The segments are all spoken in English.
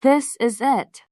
This is it.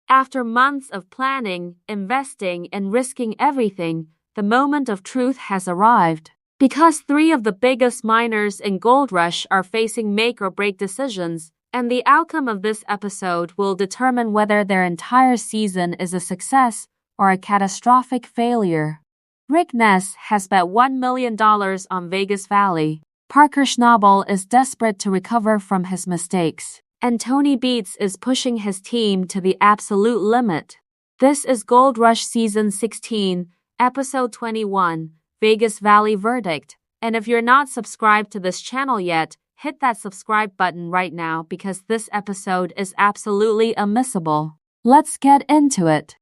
After months of planning, investing, and risking everything, the moment of truth has arrived. Because three of the biggest miners in Gold Rush are facing make-or-break decisions, and the outcome of this episode will determine whether their entire season is a success or a catastrophic failure. Rick Ness has bet $1 million on Vegas Valley. Parker Schnabel is desperate to recover from his mistakes, and Tony Beets is pushing his team to the absolute limit. This is Gold Rush Season 16, Episode 21, Vegas Valley Verdict. And if you're not subscribed to this channel yet, hit that subscribe button right now because this episode is absolutely unmissable. Let's get into it.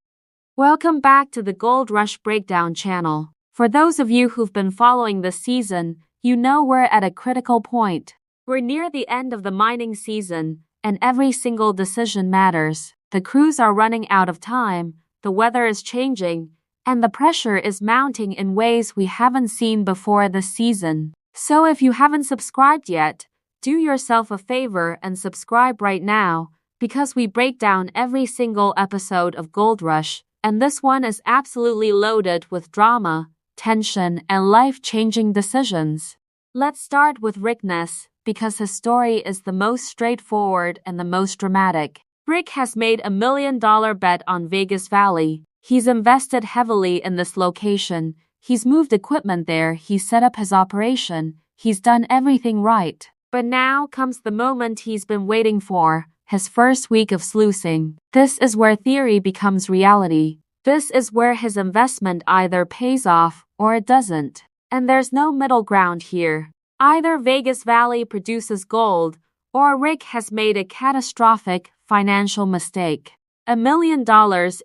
Welcome back to the Gold Rush Breakdown channel. For those of you who've been following this season, you know we're at a critical point. We're near the end of the mining season, and every single decision matters. The crews are running out of time, the weather is changing, and the pressure is mounting in ways we haven't seen before this season. So if you haven't subscribed yet, do yourself a favor and subscribe right now, because we break down every single episode of Gold Rush, and this one is absolutely loaded with drama, tension, and life-changing decisions. Let's start with Rick Ness, because his story is the most straightforward and the most dramatic. Rick has made $1 million bet on Vegas Valley. He's invested heavily in this location, he's moved equipment there, he's set up his operation, he's done everything right. But now comes the moment he's been waiting for, his first week of sluicing. This is where theory becomes reality. This is where his investment either pays off or it doesn't. And there's no middle ground here. Either Vegas Valley produces gold, or Rick has made a catastrophic financial mistake. $1 million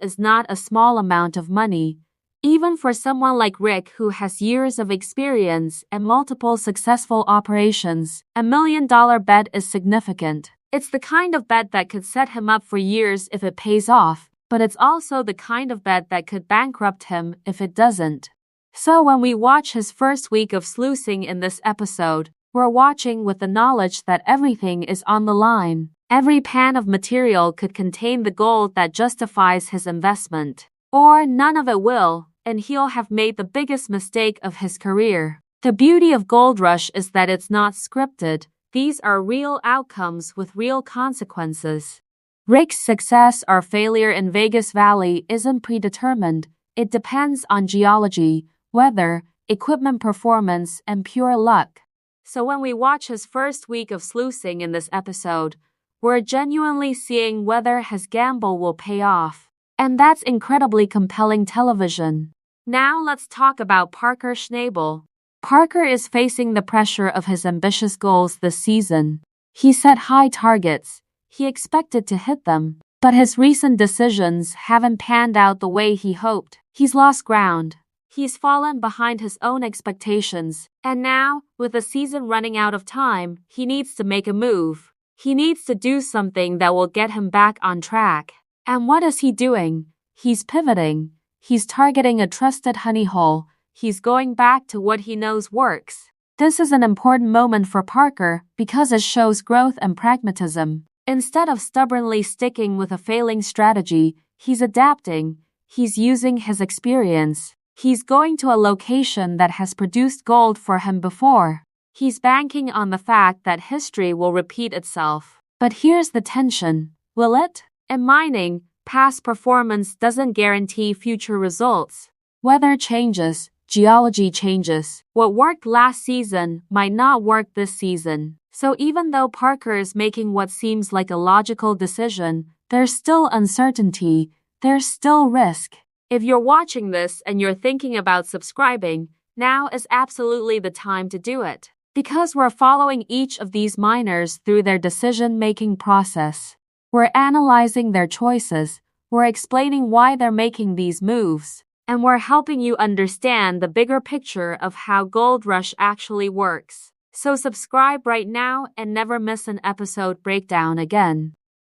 is not a small amount of money, even for someone like Rick who has years of experience and multiple successful operations. $1 million bet is significant. It's the kind of bet that could set him up for years if it pays off, but it's also the kind of bet that could bankrupt him if it doesn't. So when we watch his first week of sluicing in this episode, we're watching with the knowledge that everything is on the line. Every pan of material could contain the gold that justifies his investment. Or none of it will, and he'll have made the biggest mistake of his career. The beauty of Gold Rush is that it's not scripted. These are real outcomes with real consequences. Rick's success or failure in Vegas Valley isn't predetermined. It depends on geology, weather, equipment performance, and pure luck. So when we watch his first week of sluicing in this episode, we're genuinely seeing whether his gamble will pay off. And that's incredibly compelling television. Now let's talk about Parker Schnabel. Parker is facing the pressure of his ambitious goals this season. He set high targets. He expected to hit them. But his recent decisions haven't panned out the way he hoped. He's lost ground. He's fallen behind his own expectations. And now, with the season running out of time, he needs to make a move. He needs to do something that will get him back on track. And what is he doing? He's pivoting. He's targeting a trusted honey hole. He's going back to what he knows works. This is an important moment for Parker because it shows growth and pragmatism. Instead of stubbornly sticking with a failing strategy, he's adapting. He's using his experience. He's going to a location that has produced gold for him before. He's banking on the fact that history will repeat itself. But here's the tension. Will it? In mining, past performance doesn't guarantee future results. Weather changes, geology changes. What worked last season might not work this season. So even though Parker is making what seems like a logical decision, there's still uncertainty. There's still risk. If you're watching this and you're thinking about subscribing, now is absolutely the time to do it. Because we're following each of these miners through their decision-making process. We're analyzing their choices, we're explaining why they're making these moves, and we're helping you understand the bigger picture of how Gold Rush actually works. So subscribe right now and never miss an episode breakdown again.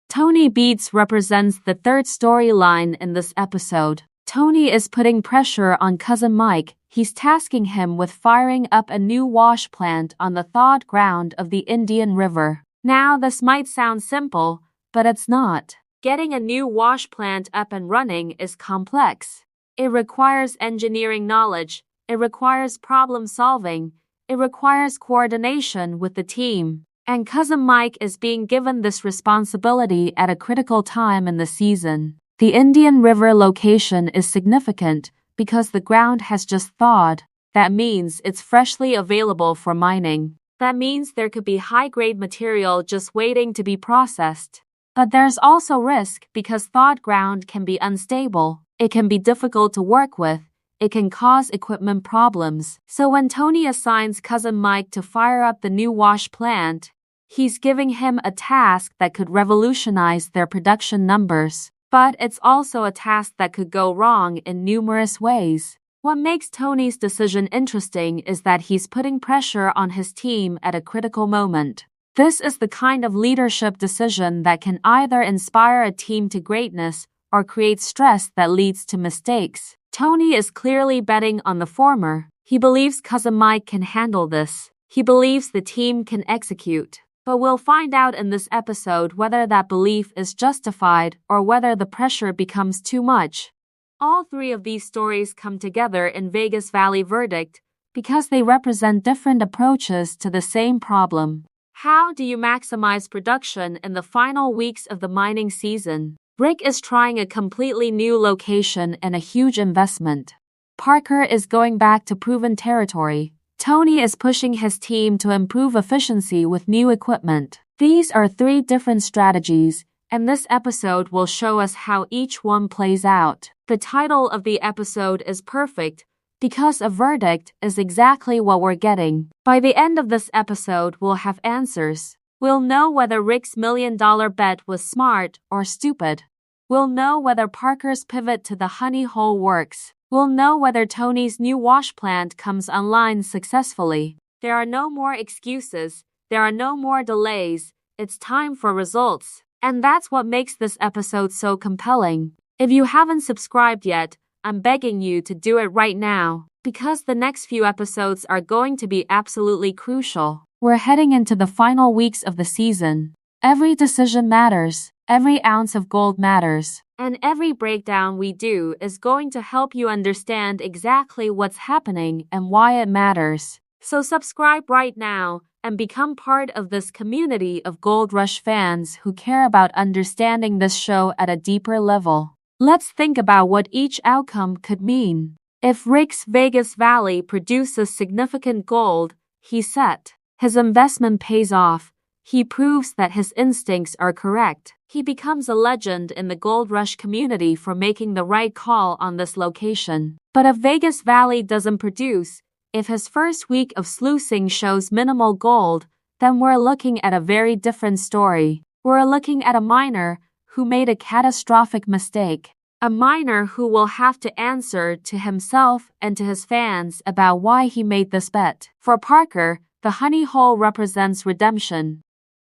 Tony Beets represents the third storyline in this episode. Tony is putting pressure on cousin Mike. He's tasking him with firing up a new wash plant on the thawed ground of the Indian River. Now, this might sound simple, but it's not. Getting a new wash plant up and running is complex. It requires engineering knowledge, it requires problem solving, it requires coordination with the team. And Cousin Mike is being given this responsibility at a critical time in the season. The Indian River location is significant because the ground has just thawed. That means it's freshly available for mining. That means there could be high-grade material just waiting to be processed. But there's also risk because thawed ground can be unstable. It can be difficult to work with. It can cause equipment problems. So when Tony assigns Cousin Mike to fire up the new wash plant, he's giving him a task that could revolutionize their production numbers. But it's also a task that could go wrong in numerous ways. What makes Tony's decision interesting is that he's putting pressure on his team at a critical moment. This is the kind of leadership decision that can either inspire a team to greatness or create stress that leads to mistakes. Tony is clearly betting on the former. He believes Cousin Mike can handle this. He believes the team can execute. But we'll find out in this episode whether that belief is justified or whether the pressure becomes too much. All three of these stories come together in Vegas Valley Verdict because they represent different approaches to the same problem. How do you maximize production in the final weeks of the mining season? Rick is trying a completely new location and a huge investment. Parker is going back to proven territory. Tony is pushing his team to improve efficiency with new equipment. These are three different strategies, and this episode will show us how each one plays out. The title of the episode is perfect because a verdict is exactly what we're getting. By the end of this episode, we'll have answers. We'll know whether Rick's $1 million bet was smart or stupid. We'll know whether Parker's pivot to the honey hole works. We'll know whether Tony's new wash plant comes online successfully. There are no more excuses. There are no more delays. It's time for results. And that's what makes this episode so compelling. If you haven't subscribed yet, I'm begging you to do it right now, because the next few episodes are going to be absolutely crucial. We're heading into the final weeks of the season. Every decision matters. Every ounce of gold matters. And every breakdown we do is going to help you understand exactly what's happening and why it matters. So subscribe right now and become part of this community of Gold Rush fans who care about understanding this show at a deeper level. Let's think about what each outcome could mean. If Rick's Vegas Valley produces significant gold, he's set. His investment pays off. He proves that his instincts are correct. He becomes a legend in the Gold Rush community for making the right call on this location. But if Vegas Valley doesn't produce, if his first week of sluicing shows minimal gold, then we're looking at a very different story. We're looking at a miner who made a catastrophic mistake. A miner who will have to answer to himself and to his fans about why he made this bet. For Parker, the honey hole represents redemption.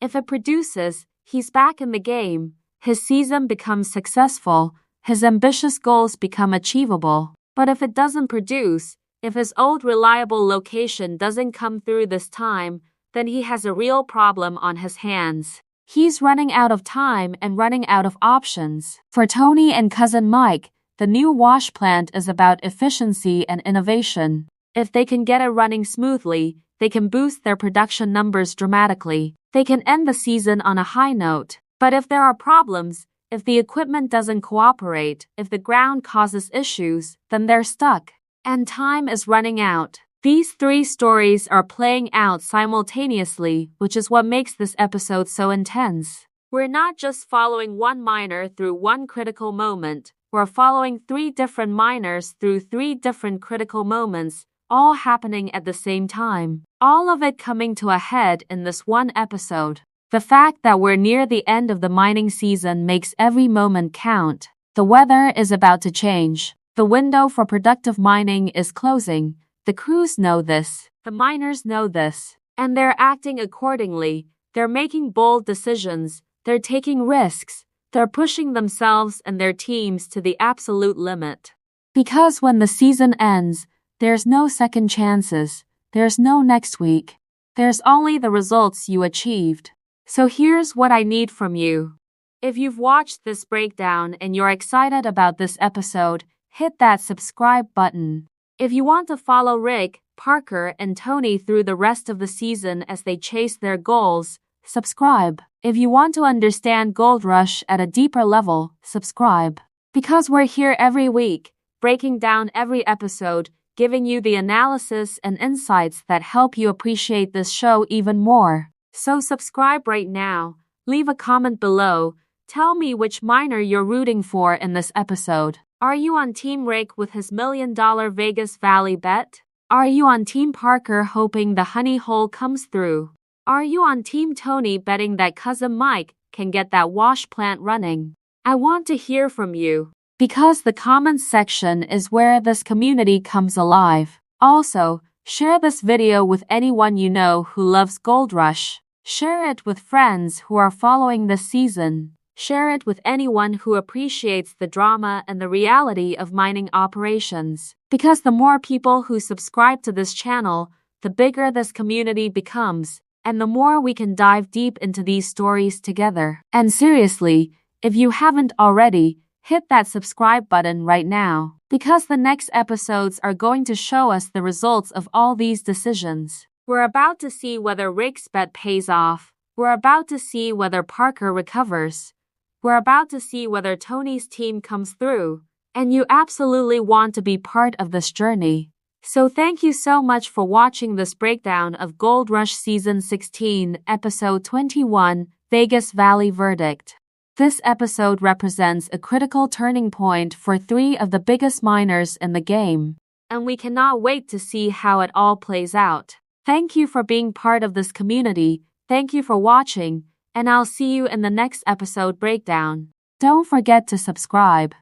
If it produces, he's back in the game. His season becomes successful. His ambitious goals become achievable. But if it doesn't produce, if his old reliable location doesn't come through this time, then he has a real problem on his hands. He's running out of time and running out of options. For Tony and Cousin Mike, the new wash plant is about efficiency and innovation. If they can get it running smoothly, they can boost their production numbers dramatically. They can end the season on a high note. But if there are problems, if the equipment doesn't cooperate, if the ground causes issues, then they're stuck. And time is running out. These three stories are playing out simultaneously, which is what makes this episode so intense. We're not just following one miner through one critical moment. We're following three different miners through three different critical moments, all happening at the same time. All of it coming to a head in this one episode. The fact that we're near the end of the mining season makes every moment count. The weather is about to change. The window for productive mining is closing. The crews know this. The miners know this. And they're acting accordingly. They're making bold decisions. They're taking risks. They're pushing themselves and their teams to the absolute limit. Because when the season ends, there's no second chances. There's no next week. There's only the results you achieved. So here's what I need from you. If you've watched this breakdown and you're excited about this episode, hit that subscribe button. If you want to follow Rick, Parker, and Tony through the rest of the season as they chase their goals, subscribe. If you want to understand Gold Rush at a deeper level, subscribe. Because we're here every week, breaking down every episode, giving you the analysis and insights that help you appreciate this show even more. So subscribe right now, leave a comment below, tell me which miner you're rooting for in this episode. Are you on Team Rick with his $1 million Vegas Valley bet? Are you on Team Parker hoping the honey hole comes through? Are you on Team Tony betting that cousin Mike can get that wash plant running? I want to hear from you, because the comments section is where this community comes alive. Also, share this video with anyone you know who loves Gold Rush. Share it with friends who are following this season. Share it with anyone who appreciates the drama and the reality of mining operations. Because the more people who subscribe to this channel, the bigger this community becomes, and the more we can dive deep into these stories together. And seriously, if you haven't already, hit that subscribe button right now, because the next episodes are going to show us the results of all these decisions. We're about to see whether Rick's bet pays off. We're about to see whether Parker recovers. We're about to see whether Tony's team comes through, and you absolutely want to be part of this journey. So thank you so much for watching this breakdown of Gold Rush Season 16, Episode 21, Vegas Valley Verdict. This episode represents a critical turning point for three of the biggest miners in the game, and we cannot wait to see how it all plays out. Thank you for being part of this community, thank you for watching, and I'll see you in the next episode breakdown. Don't forget to subscribe.